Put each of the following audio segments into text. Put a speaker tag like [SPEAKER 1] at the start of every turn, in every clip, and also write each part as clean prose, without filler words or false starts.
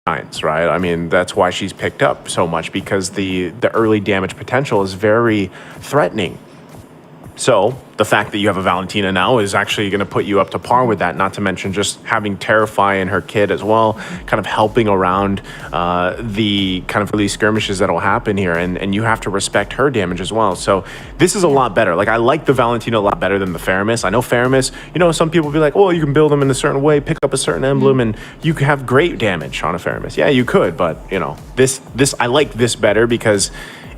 [SPEAKER 1] right? I mean, that's why she's picked up so much, because the early damage potential is very threatening. So the fact that you have a Valentina now is actually going to put you up to par with that, not to mention just having Terrify and her kid as well, kind of helping around the kind of early skirmishes that will happen here. And you have to respect her damage as well. So this is a lot better. Like, I like the Valentina a lot better than the Faramis. I know Faramis, you know, some people be like, well, you can build them in a certain way, pick up a certain emblem, and you can have great damage on a Faramis. Yeah, you could, but, you know, this I like this better because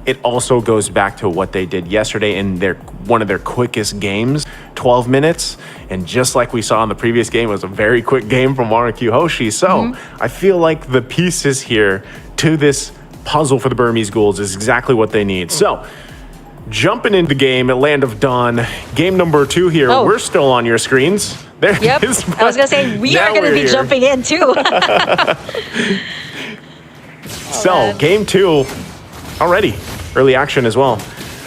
[SPEAKER 1] it also goes back to what they did yesterday in one of their quickest games, 12 minutes. And just like we saw in the previous game, it was a very quick game from RRQ Hoshi. So I feel like the pieces here to this puzzle for the Burmese Ghouls is exactly what they need. So jumping into the game at Land of Dawn, game number 2 here. We're still on your screens. There it is.
[SPEAKER 2] I was going to say, we are going to be jumping in too.
[SPEAKER 1] So game 2 already. Early action as well.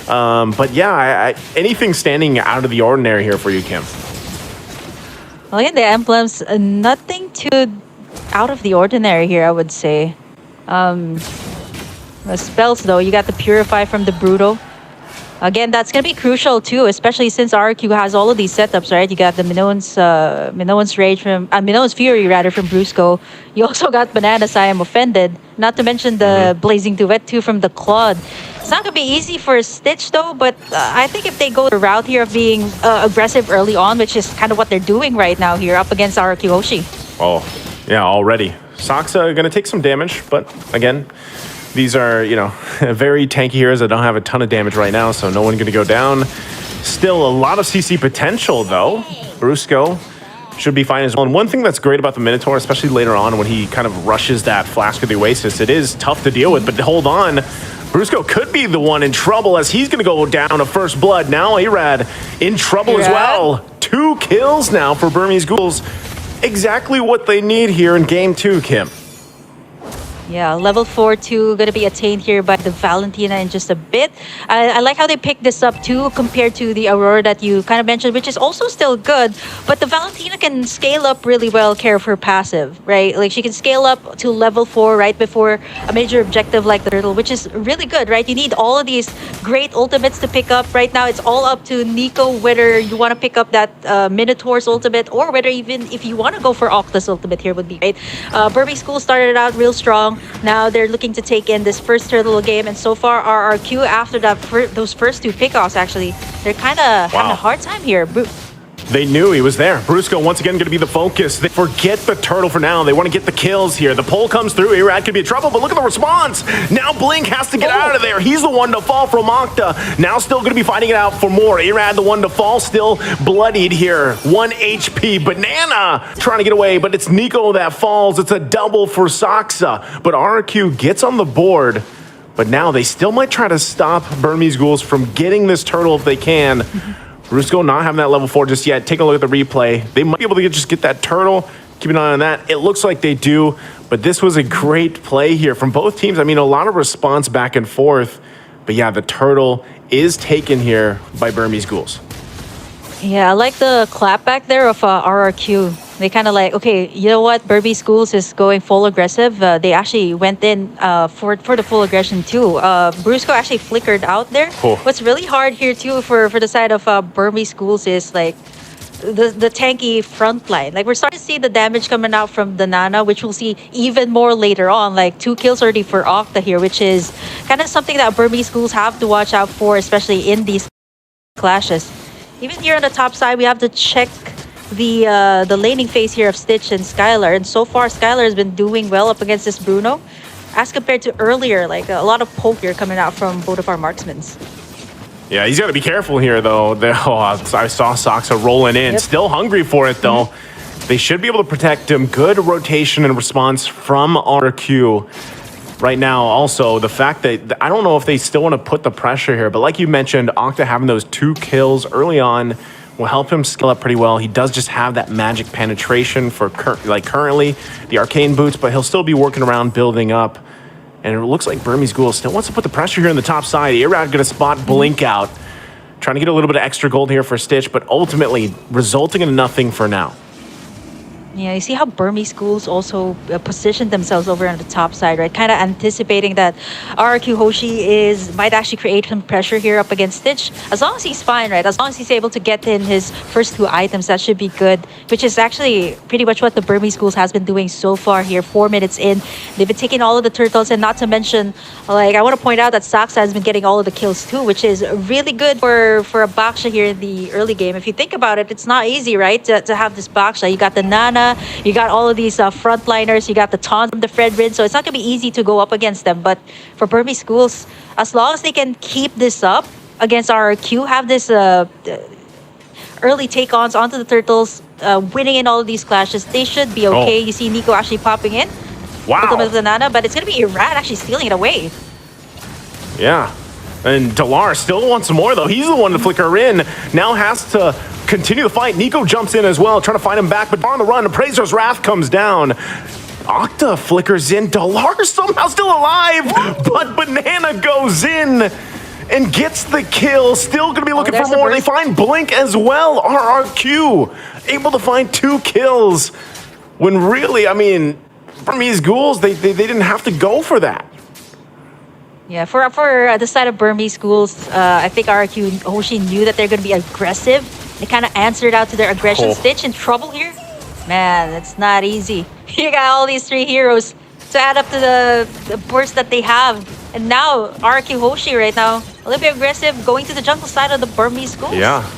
[SPEAKER 1] But yeah, anything standing out of the ordinary here for you, Kim?
[SPEAKER 2] Well, yeah, the emblems, nothing too out of the ordinary here, I would say. The spells, though, you got the Purify from the Brutal. Again, that's going to be crucial, too, especially since RRQ has all of these setups, right? You got the Minoan's Rage from... Minoan's Fury, rather, from Brusco. You also got Bananas, I Am Offended. Not to mention the Blazing Duet, too, from the Claude. It's not going to be easy for Stitch, though, but I think if they go the route here of being aggressive early on, which is kind of what they're doing right now here up against RRQ Hoshi.
[SPEAKER 1] Oh, yeah, already. Saksa going to take some damage, but again... These are, you know, very tanky heroes that don't have a ton of damage right now, so no one going to go down. Still a lot of CC potential, though. Brusco should be fine as well. And one thing that's great about the Minotaur, especially later on when he kind of rushes that Flask of the Oasis, it is tough to deal with, but hold on. Brusco could be the one in trouble as he's going to go down to first blood. Now Arad in trouble as well. 2 kills now for Burmese Ghouls. Exactly what they need here in game 2, Kim.
[SPEAKER 2] Yeah, level 4-2 going to be attained here by the Valentina in just a bit. I like how they picked this up too compared to the Aurora that you kind of mentioned, which is also still good. But the Valentina can scale up really well, care of her passive, right? Like she can scale up to level 4 right before a major objective like the Turtle, which is really good, right? You need all of these great ultimates to pick up. Right now, it's all up to Nico whether you want to pick up that Minotaur's ultimate or whether even if you want to go for Octa's ultimate here would be great. Burmese School started out real strong. Now they're looking to take in this first Turtle game, and so far RRQ after that those first 2 pickoffs, actually, they're kind of having a hard time here.
[SPEAKER 1] They knew he was there. Brusco once again going to be the focus. They forget the Turtle for now. They want to get the kills here. The pull comes through. Arad could be in trouble, but look at the response. Now Blink has to get out of there. He's the one to fall from Octa. Now still going to be fighting it out for more. Arad the one to fall, still bloodied here. 1 HP. Banana trying to get away, but it's Nico that falls. It's a double for Saksa. But RRQ gets on the board. But now they still might try to stop Burmese Ghouls from getting this Turtle if they can. Brusco not having that level 4 just yet. Take a look at the replay. They might be able to just get that Turtle. Keep an eye on that. It looks like they do, but this was a great play here from both teams. I mean, a lot of response back and forth, but yeah, the Turtle is taken here by Burmese Ghouls.
[SPEAKER 2] Yeah, I like the clap back there of RRQ. They kind of like, okay, you know what? Burmese Ghouls is going full aggressive. They actually went in for the full aggression too. Brusco actually flickered out there.
[SPEAKER 1] Cool.
[SPEAKER 2] What's really hard here too for the side of Burmese Ghouls is like the tanky front line. Like we're starting to see the damage coming out from the Nana, which we'll see even more later on. Like 2 kills already for Octa here, which is kind of something that Burmese Ghouls have to watch out for, especially in these clashes. Even here on the top side, we have to check the laning phase here of Stitch and Skylar. And so far, Skylar has been doing well up against this Bruno. As compared to earlier, like a lot of poke here coming out from both of our marksmen.
[SPEAKER 1] Yeah, he's got to be careful here, though. I saw Saksa rolling in. Still hungry for it, though. They should be able to protect him. Good rotation and response from RQ. Right now, also, the fact that I don't know if they still want to put the pressure here, but like you mentioned, Octa having those 2 kills early on will help him scale up pretty well. He does just have that magic penetration for currently the arcane boots, but he'll still be working around building up. And it looks like Burmese Ghouls still wants to put the pressure here on the top side. Arad going to spot Blink out, trying to get a little bit of extra gold here for Stitch, but ultimately resulting in nothing for now.
[SPEAKER 2] Yeah, you see how Burmese schools also position themselves over on the top side, right? Kind of anticipating that RRQ Hoshi might actually create some pressure here up against Stitch. As long as he's fine, right? As long as he's able to get in his first two items, that should be good. Which is actually pretty much what the Burmese schools has been doing so far here. 4 minutes in, they've been taking all of the turtles, and not to mention, like I want to point out that Saksa has been getting all of the kills too, which is really good for a Baksha here in the early game. If you think about it, it's not easy, right? To have this Baksha, you got the Nana. You got all of these frontliners. You got the taunt from the Fred Rin. So it's not going to be easy to go up against them. But for Burmese schools, as long as they can keep this up against RRQ, have this early take-ons onto the turtles, winning in all of these clashes, they should be okay. You see Nico actually popping in.
[SPEAKER 1] Wow.
[SPEAKER 2] With the Nana, but it's going to be Iran actually stealing it away.
[SPEAKER 1] Yeah. And Delar still wants more, though. He's the one to flicker her in. Now has to continue the fight. Nico jumps in as well, trying to find him back, but on the run, Appraiser's Wrath comes down. Octa flickers in. Delar somehow still alive, but Banana goes in and gets the kill. Still going to be looking for more. They find Blink as well. RRQ able to find 2 kills. When really, I mean, Burmese Ghouls, they didn't have to go for that.
[SPEAKER 2] Yeah, for the side of Burmese schools, I think RRQ and Hoshi knew that they're going to be aggressive. They kind of answered out to their aggression. Stitch in trouble here. Man, it's not easy. You got all these 3 heroes to add up to the burst that they have. And now, RRQ Hoshi right now, a little bit aggressive, going to the jungle side of the Burmese schools.
[SPEAKER 1] Yeah.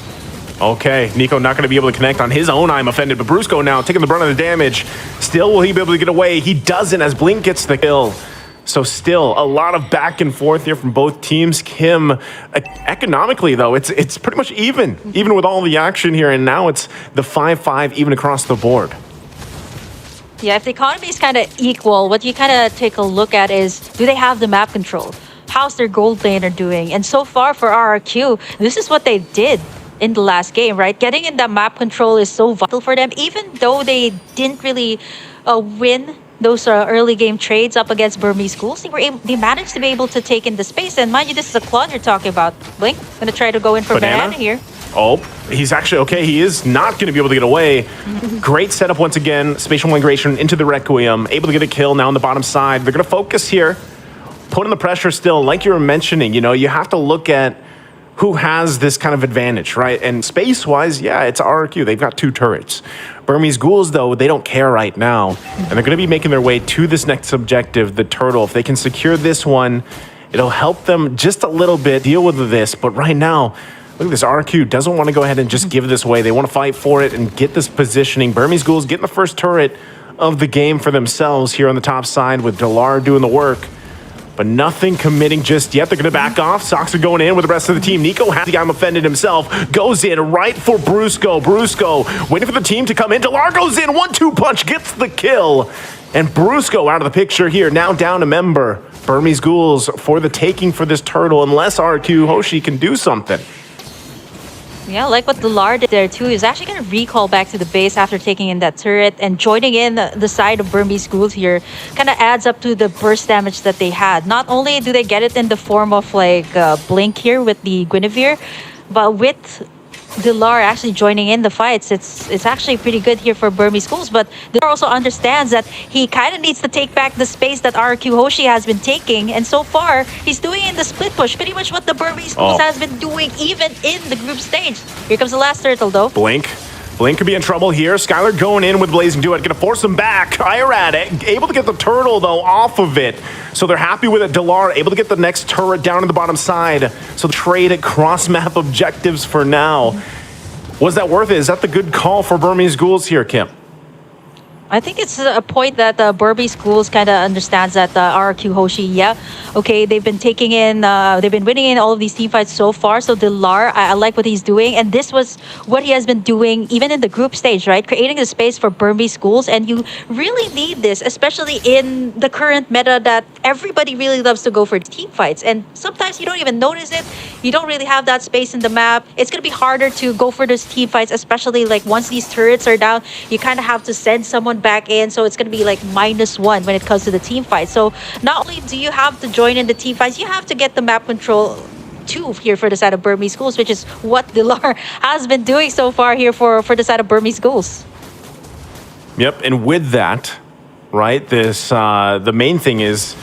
[SPEAKER 1] Okay, Nico not going to be able to connect on his own I'm offended, but Brusco now taking the brunt of the damage. Still, will he be able to get away? He doesn't as Blink gets the kill. So still a lot of back and forth here from both teams. Kim, economically though, it's pretty much even with all the action here, and now it's the 5-5 even across the board.
[SPEAKER 2] Yeah, if the economy is kind of equal, what you kind of take a look at is, do they have the map control? How's their gold laner doing? And so far for RRQ, this is what they did in the last game, right? Getting in that map control is so vital for them, even though they didn't really win those early game trades up against Burmese schools. They managed to be able to take in the space. And mind you, this is a Claude you're talking about. Blink, gonna try to go in for Banana here.
[SPEAKER 1] Oh, he's actually okay. He is not going to be able to get away. Great setup once again. Spatial migration into the Requiem. Able to get a kill now on the bottom side. They're going to focus here. Putting the pressure still. Like you were mentioning, you have to look at who has this kind of advantage, right? And space-wise, yeah, it's RRQ. They've got 2 turrets. Burmese Ghouls, though, they don't care right now. And they're going to be making their way to this next objective, the turtle. If they can secure this one, it'll help them just a little bit deal with this. But right now, look at this. RRQ doesn't want to go ahead and just give this away. They want to fight for it and get this positioning. Burmese Ghouls getting the first turret of the game for themselves here on the top side with Delar doing the work. But nothing committing just yet. They're going to back off. Sox are going in with the rest of the team. Nico has the guy offended himself. Goes in right for Brusco. Brusco waiting for the team to come in. Delar goes in. 1-2 punch. Gets the kill. And Brusco out of the picture here. Now down a member. Burmese Ghouls for the taking for this turtle. Unless RQ Hoshi can do something.
[SPEAKER 2] Yeah, like what Delar did there too. Is actually going to recall back to the base after taking in that turret, and joining in the side of Burmese schools here kind of adds up to the burst damage that they had. Not only do they get it in the form of like Blink here with the Guinevere, but with Delar actually joining in the fights, it's actually pretty good here for Burmese schools. But Delar also understands that he kind of needs to take back the space that RQ Hoshi has been taking, and so far he's doing in the split push pretty much what the Burmese schools has been doing even in the group stage. Here comes the last turtle though.
[SPEAKER 1] Blink could be in trouble here. Skylar going in with Blazing Duet, gonna force him back. Irad able to get the turtle though off of it, so they're happy with it. Delar able to get the next turret down to the bottom side, so trade at cross map objectives for now. Was that worth it? Is that the good call for Burmese Ghouls here, Kim?
[SPEAKER 2] I think it's a point that Burmese schools kind of understands that RRQ Hoshi, yeah, okay, they've been taking in, they've been winning in all of these team fights so far. So Delar, I like what he's doing, and this was what he has been doing even in the group stage, right? Creating the space for Burmese schools, and you really need this, especially in the current meta that everybody really loves to go for team fights, and sometimes you don't even notice it. You don't really have that space in the map. It's gonna be harder to go for those team fights, especially like once these turrets are down. You kind of have to send someone back in, so it's going to be like -1 when it comes to the team fight. So not only do you have to join in the team fights, you have to get the map control too here for the side of Burmese schools, which is what Delar has been doing so far here for the side of Burmese schools.
[SPEAKER 1] Yep, and with that, right, this the main thing is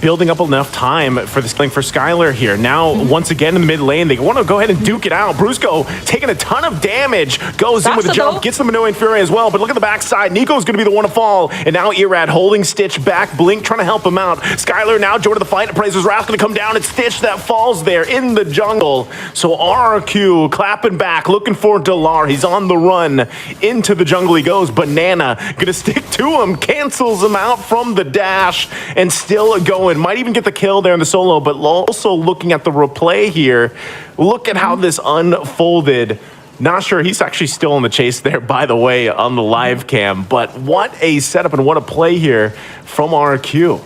[SPEAKER 1] building up enough time for this thing for Skylar here. Now, once again in the mid lane, they want to go ahead and duke it out. Brusco taking a ton of damage, goes in with a jump, gets the Minoan Fury as well, but look at the backside. Nico's going to be the one to fall, and now Irad holding Stitch back, Blink trying to help him out. Skylar now joining the fight, Appraiser's Wrath going to come down, it's Stitch that falls there in the jungle. So RRQ clapping back, looking for Delar. He's on the run. Into the jungle he goes. Banana going to stick to him, cancels him out from the dash, and still going. Might even get the kill there in the solo, but also looking at the replay here, look at how this unfolded. Not sure, he's actually still in the chase there, by the way, on the live cam, but what a setup and what a play here from RQ.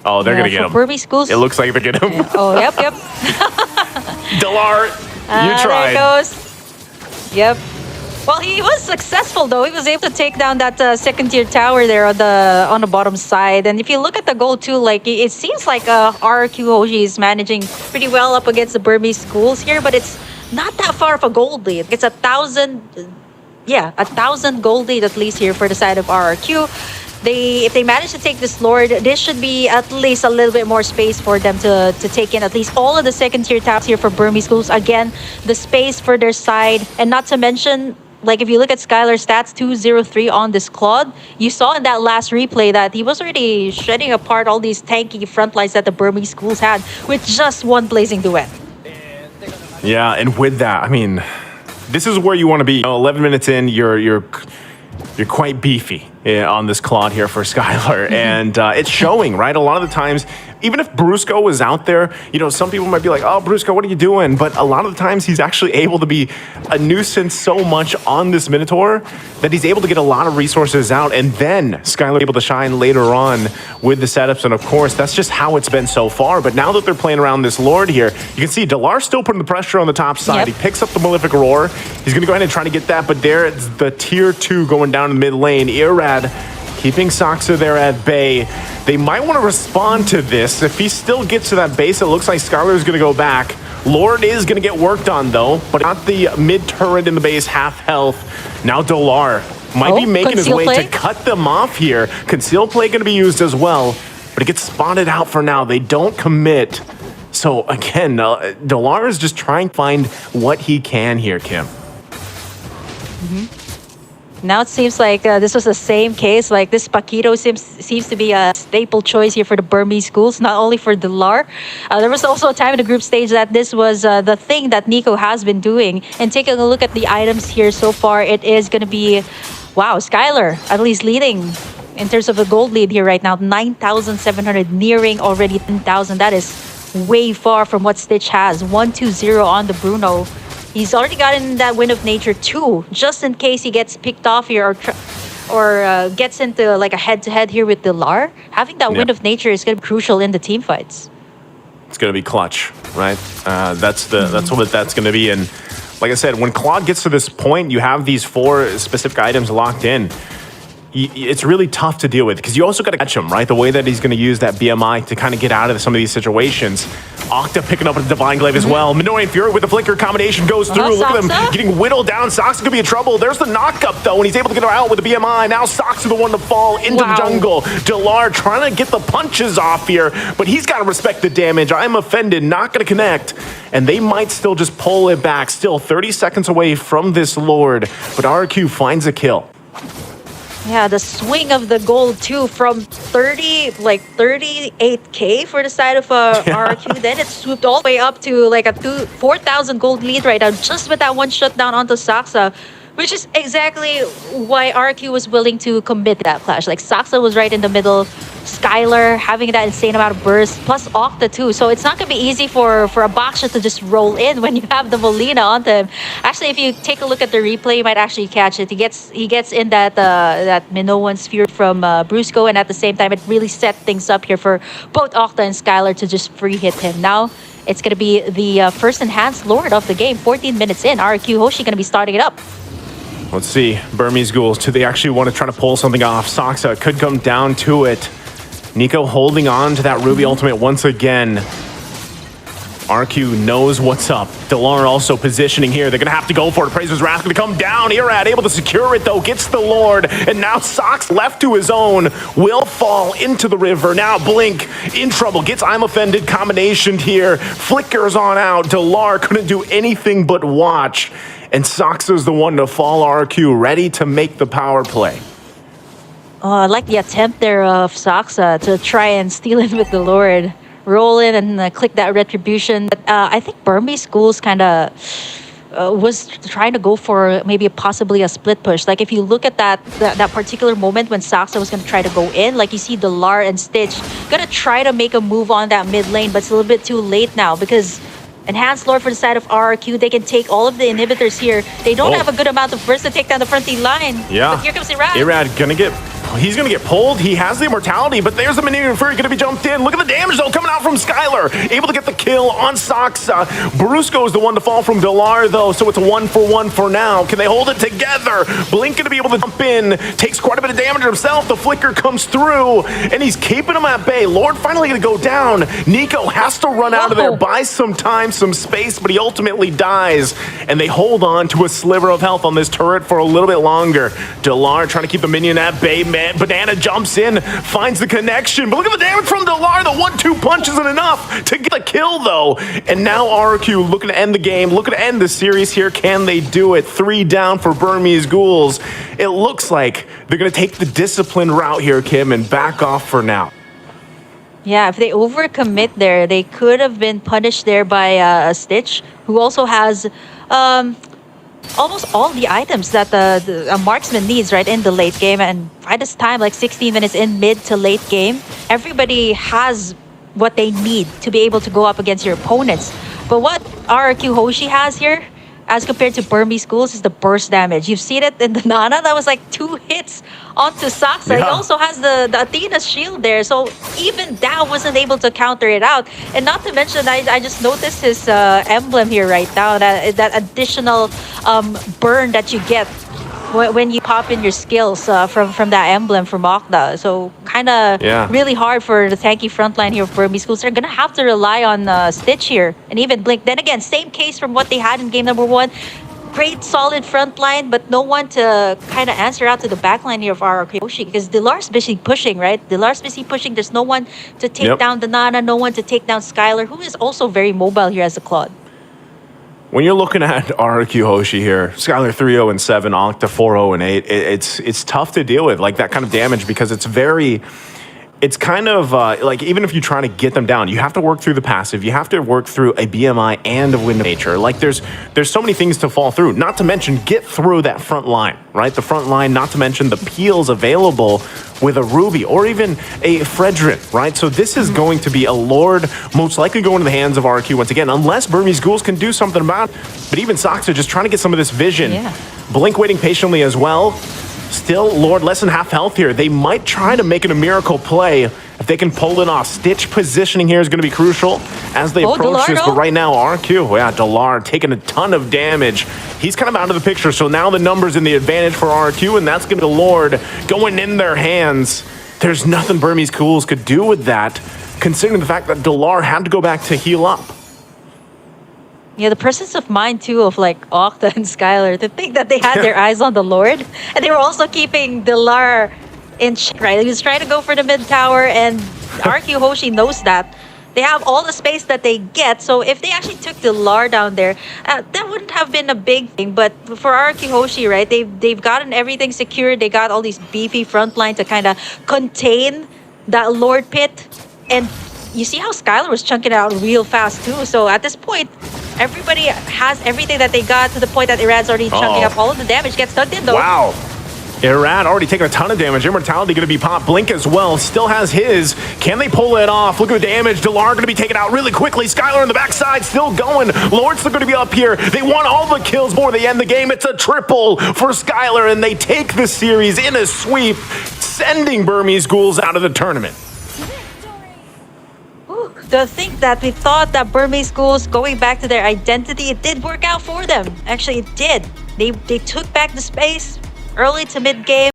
[SPEAKER 1] Oh, they're going to get him.
[SPEAKER 2] Burmese Schools.
[SPEAKER 1] It looks like they're getting him.
[SPEAKER 2] Oh, yep.
[SPEAKER 1] Delar, you tried.
[SPEAKER 2] There it goes. Yep. Well, he was successful though. He was able to take down that second tier tower there on the bottom side. And if you look at the goal too, like it seems like RRQ Hoshi is managing pretty well up against the Burmese Schools here, but it's not that far of a gold lead. It's 1,000 gold lead at least here for the side of RRQ. If they manage to take this Lord, this should be at least a little bit more space for them to take in at least all of the second tier taps here for Burmese Schools. Again, the space for their side, and not to mention, like if you look at Skylar's stats, 203 on this Claude, you saw in that last replay that he was already shredding apart all these tanky front lines that the Burmese Schools had with just one blazing duet.
[SPEAKER 1] Yeah, and with that, I mean, this is where you want to be. 11 minutes in, you're quite beefy on this Claude here for Skylar, and it's showing, right? A lot of the times, even if Brusco was out there, you know, some people might be like, oh, Brusco, what are you doing? But a lot of the times he's actually able to be a nuisance so much on this Minotaur that he's able to get a lot of resources out, and then Skylar able to shine later on with the setups, and of course, that's just how it's been so far. But now that they're playing around this Lord here, you can see Delar still putting the pressure on the top side.
[SPEAKER 2] Yep.
[SPEAKER 1] He picks up the Malefic Roar. He's going to go ahead and try to get that, but there it's the tier 2 going down in the mid lane. Irad keeping Soxa there at bay. They might want to respond to this. If he still gets to that base, it looks like Skylar is going to go back. Lord is going to get worked on, though, but not the mid turret in the base, half health. Now Delar might be making his way to cut them off here. Conceal play going to be used as well, but it gets spotted out for now. They don't commit. So again, Delar is just trying to find what he can here, Kim.
[SPEAKER 2] Now it seems like this was the same case. Like this Paquito seems to be a staple choice here for the Burmese Schools, not only for Delar. There was also a time in the group stage that this was the thing that Nico has been doing. And taking a look at the items here so far, it is going to be, wow, Skylar at least leading in terms of a gold lead here right now. 9,700, nearing already 10,000. That is way far from what Stitch has. 1-2-0 on the Bruno. He's already gotten that Wind of Nature too, just in case he gets picked off here or gets into like a head-to-head here with Delar. Having that Wind of Nature is going to be crucial in the team fights.
[SPEAKER 1] It's going to be clutch, right? That's what that's going to be. And like I said, when Claude gets to this point, you have these 4 specific items locked in. It's really tough to deal with because you also got to catch him, right? The way that he's going to use that BMI to kind of get out of some of these situations. Octa picking up a Divine Glaive as well. Minoan Fury with the Flicker combination goes through. Look at him getting whittled down. Soxa could be in trouble. There's the knock-up, though, and he's able to get her out with the BMI. Now Soxa the one to fall into the jungle. Delar trying to get the punches off here, but he's got to respect the damage. I'm offended. Not going to connect. And they might still just pull it back. Still 30 seconds away from this Lord, but RRQ finds a kill.
[SPEAKER 2] Yeah, the swing of the gold too from 38k for the side of RRQ. Then it swooped all the way up to like a 4,000 gold lead right now, just with that one shutdown onto Soxa, which is exactly why RRQ was willing to commit that clash. Like Soxa was right in the middle, Skylar having that insane amount of burst, plus Octa too. So it's not going to be easy for a Baksha to just roll in when you have the Molina onto him. Actually, if you take a look at the replay, you might actually catch it. He gets in that Minoan Sphere from Brusco, and at the same time, it really set things up here for both Octa and Skylar to just free hit him. Now, it's going to be the first enhanced Lord of the game. 14 minutes in, RRQ Hoshi going to be starting it up.
[SPEAKER 1] Let's see, Burmese Ghouls, do they actually want to try to pull something off? Soxa could come down to it. Nico holding on to that Ruby ultimate once again. RQ knows what's up. Delar also positioning here. They're going to have to go for it. Appraiser's Wrath going to come down. Irad able to secure it, though. Gets the Lord. And now Sox left to his own. Will fall into the river. Now Blink in trouble. Gets I'm Offended combination here. Flickers on out. Delar couldn't do anything but watch. And Sox is the one to fall RQ. Ready to make the power play.
[SPEAKER 2] Oh, I like the attempt there of Saxa to try and steal in with the Lord. Roll in and click that retribution. But I think Burmese Schools kind of was trying to go for maybe possibly a split push. Like if you look at that particular moment when Saxa was going to try to go in, like you see Delar and Stitch going to try to make a move on that mid lane, but it's a little bit too late now because Enhanced Lord for the side of RRQ, they can take all of the inhibitors here. They don't have a good amount of burst to take down the front line.
[SPEAKER 1] Yeah.
[SPEAKER 2] But here comes Irad.
[SPEAKER 1] Irad he's gonna get pulled. He has the immortality, but there's the Maneuver Fury gonna be jumped in. Look at the damage though coming out from Skylar. Able to get the kill on Saxa. Brusco is the one to fall from Delar though, so it's 1-for-1 for now. Can they hold it together? Blink gonna be able to jump in. Takes quite a bit of damage himself. The flicker comes through, and he's keeping him at bay. Lord finally gonna go down. Nico has to run out of there, buy some time, some space, but he ultimately dies. And they hold on to a sliver of health on this turret for a little bit longer. Delar trying to keep the minion at bay. Banana jumps in, finds the connection, but look at the damage from Delar. The 1-2 punch isn't enough to get the kill though. And now RRQ looking to end the game, looking to end the series here. Can they do it? 3 down for Burmese Ghouls. It looks like they're going to take the disciplined route here, Kim, and back off for now.
[SPEAKER 2] Yeah, if they overcommit there, they could have been punished there by Stitch, who also has almost all the items that a marksman needs, right, in the late game. And by this time, like 16 minutes in mid to late game, everybody has what they need to be able to go up against your opponents. But what RRQ Hoshi has here, as compared to Burmese Schools, is the burst damage. You've seen it in the Nana. That was like 2 hits onto Saxa.
[SPEAKER 1] Yeah.
[SPEAKER 2] He also has the Athena's shield there. So even that wasn't able to counter it out. And not to mention, I just noticed his emblem here right now. That additional burn that you get when you pop in your skills from that emblem from Okta. So kind of really hard for the tanky frontline here of Burmese Schools. They're going to have to rely on Stitch here and even Blink. Then again, same case from what they had in game number 1. Great solid front line, but no one to kind of answer out to the back line here of RRQ Hoshi, because Delar's busy pushing, right? Delar's busy pushing. There's no one to take down the Nana, no one to take down Skylar, who is also very mobile here as a Claude.
[SPEAKER 1] When you're looking at RRQ Hoshi here, Skylar 3-0-7, Octa 4-0-8, it's tough to deal with, like that kind of damage, because it's kind of like, even if you try to get them down, you have to work through the passive, you have to work through a BMI and a Wind of Nature. Like there's so many things to fall through, not to mention get through that front line, right? The front line, not to mention the peels available with a Ruby or even a Fredrin, right? So this is going to be a Lord, most likely going to the hands of RQ once again, unless Burmese Ghouls can do something about it. But even Sox are just trying to get some of this vision. Blink waiting patiently as well. Still, Lord, less than half health here. They might try to make it a miracle play if they can pull it off. Stitch positioning here is going to be crucial as they approach this. But right now, RQ, Delar taking a ton of damage. He's kind of out of the picture. So now the numbers in the advantage for RQ, and that's going to be the Lord going in their hands. There's nothing Burmese Ghouls could do with that, considering the fact that Delar had to go back to heal up.
[SPEAKER 2] Yeah, the presence of mind, too, of like Octa and Skylar, to think that they had their eyes on the Lord. And they were also keeping Delar in check, right? He was trying to go for the mid tower, and RQ Hoshi knows that. They have all the space that they get, so if they actually took Delar down there, that wouldn't have been a big thing. But for RQ Hoshi, right, they've gotten everything secured. They got all these beefy front line to kind of contain that Lord pit. And you see how Skylar was chunking it out real fast, too. So at this point, everybody has everything that they got, to the point that Irad's already chunking up all of the damage. Gets tugged in, though.
[SPEAKER 1] Wow. Irad already taking a ton of damage. Immortality going to be popped. Blink as well. Still has his. Can they pull it off? Look at the damage. Delar going to be taken out really quickly. Skylar on the backside still going. Lord's still going to be up here. They want all the kills before they end the game. It's a triple for Skylar, and they take the series in a sweep, sending Burmese Ghouls out of the tournament.
[SPEAKER 2] To think that we thought that Burmese Schools going back to their identity, it did work out for them. Actually, it did. They took back the space early to mid game.